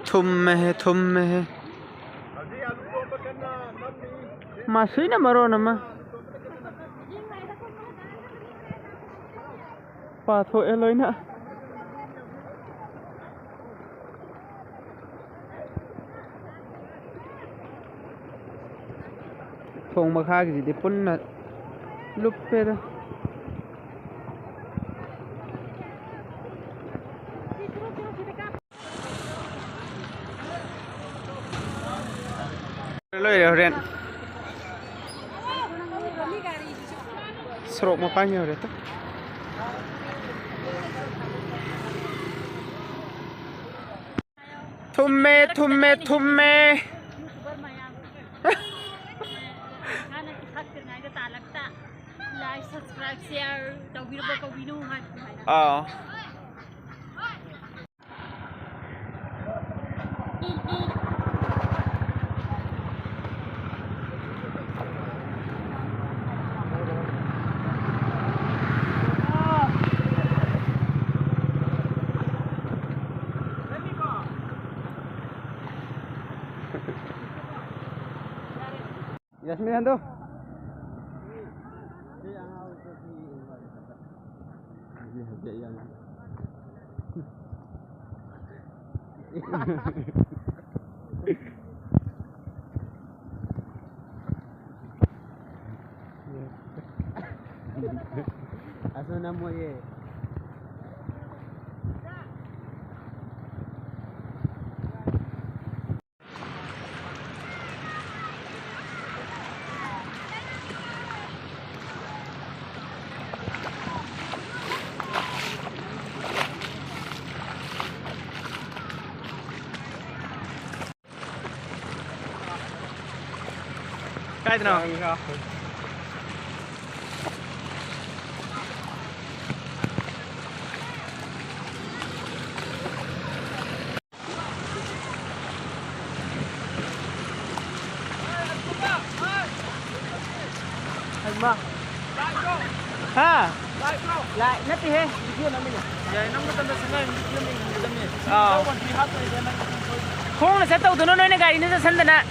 थुम में है मासुई ना मरो नमा पाथो एलोइना थोंग मखा की पुन्ना लुप्पे दा lôi rồi đen srok mà panjang rồi tuh thumme like subscribe share tàu video Yasmin Hando. Aso na mo ye. Cái nào? Mà ha lại nét đi he kia nó mình vậy nó tâm sinh ngay kia mình tâm này còn thì hát rồi không là sẽ tàu tụi nó nói này cái nó sẽ sân nè